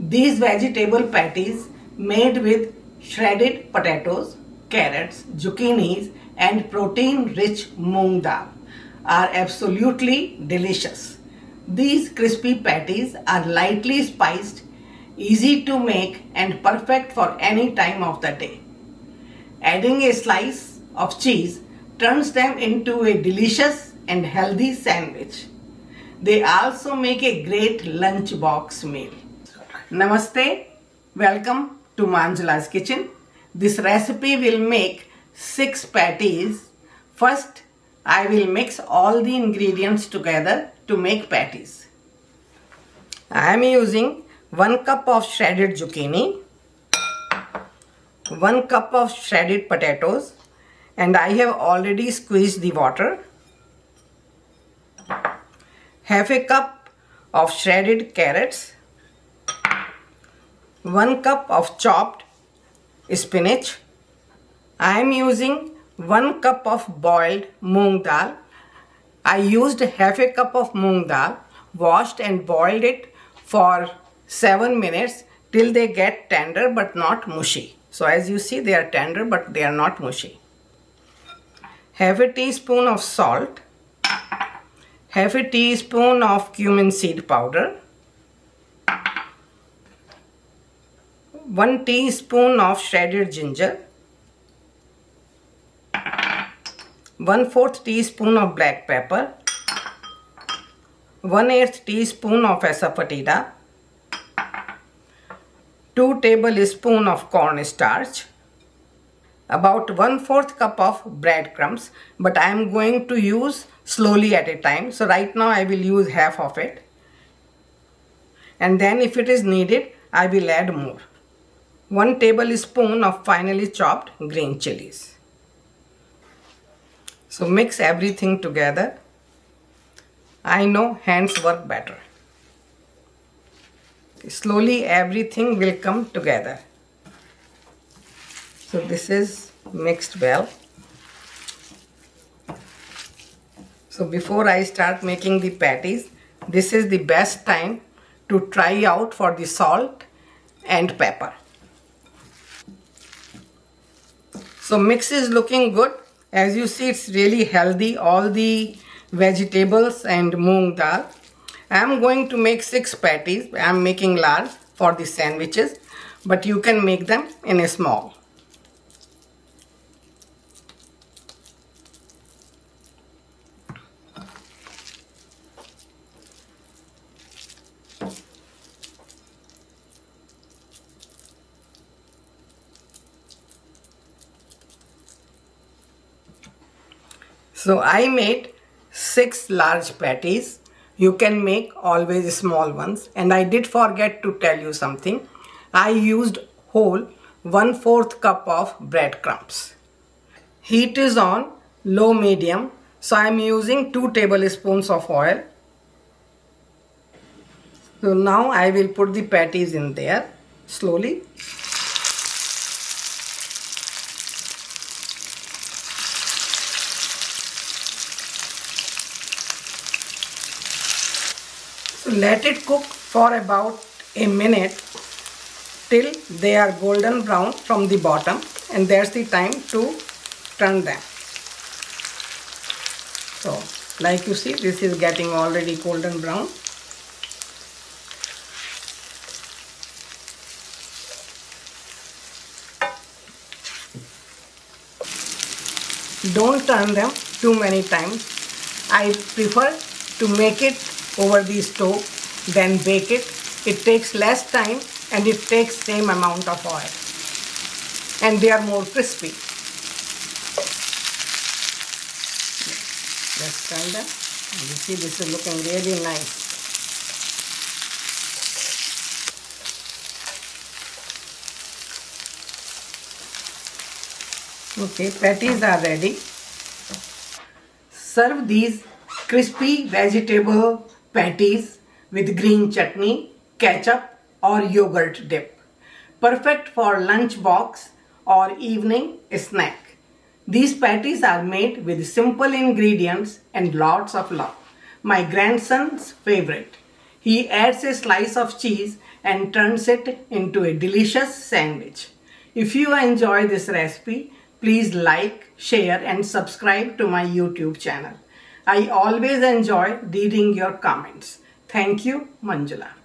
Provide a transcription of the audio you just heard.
These vegetable patties made with shredded potatoes, carrots, zucchinis and protein-rich moong dal are absolutely delicious. These crispy patties are lightly spiced, easy to make and perfect for any time of the day. Adding a slice of cheese turns them into a delicious and healthy sandwich. They also make a great lunchbox meal. Namaste, welcome to Manjula's kitchen. This recipe will make 6 patties. First, I will mix all the ingredients together to make patties. I am using 1 cup of shredded zucchini, 1 cup of shredded potatoes, and I have already squeezed the water. Half a cup of shredded carrots, 1 cup of chopped spinach. I am using 1 cup of boiled moong dal. I used half a cup of moong dal, washed and boiled it for 7 minutes till they get tender but not mushy. So as you see, they are tender but they are not mushy. Half a teaspoon of salt, half a teaspoon of cumin seed powder, 1 teaspoon of shredded ginger, 1/4 teaspoon of black pepper, 1/8 teaspoon of asafetida, 2 tablespoons of cornstarch, about 1/4 cup of breadcrumbs, but I am going to use slowly at a time. So right now I will use half of it, and then if it is needed I will add more. 1 tablespoon of finely chopped green chilies. So mix everything together. I know hands work better. Slowly everything will come together. So this is mixed well. So before I start making the patties, this is the best time to try out for the salt and pepper. So mix is looking good. As you see, it's really healthy, all the vegetables and moong dal. I am going to make 6 patties. I am making large for the sandwiches, but you can make them in a small. So I made 6 large patties. You can make always small ones. And I did forget to tell you something. I used whole 1/4 cup of breadcrumbs. Heat is on low medium. So I am using 2 tablespoons of oil. So now I will put the patties in there slowly. So let it cook for about a minute till they are golden brown from the bottom, and that's the time to turn them. So like you see, this is getting already golden brown. Don't turn them too many times. I prefer to make it over the stove, then bake it. It takes less time and it takes same amount of oil, and they are more crispy. Let's turn them. You see, this is looking really nice. Okay, patties are ready. Serve these crispy vegetable patties with green chutney, ketchup or yogurt dip. Perfect for lunchbox or evening snack. These patties are made with simple ingredients and lots of love. My grandson's favorite. He adds a slice of cheese and turns it into a delicious sandwich. If you enjoy this recipe, please like, share and subscribe to my YouTube channel. I always enjoy reading your comments. Thank you, Manjula.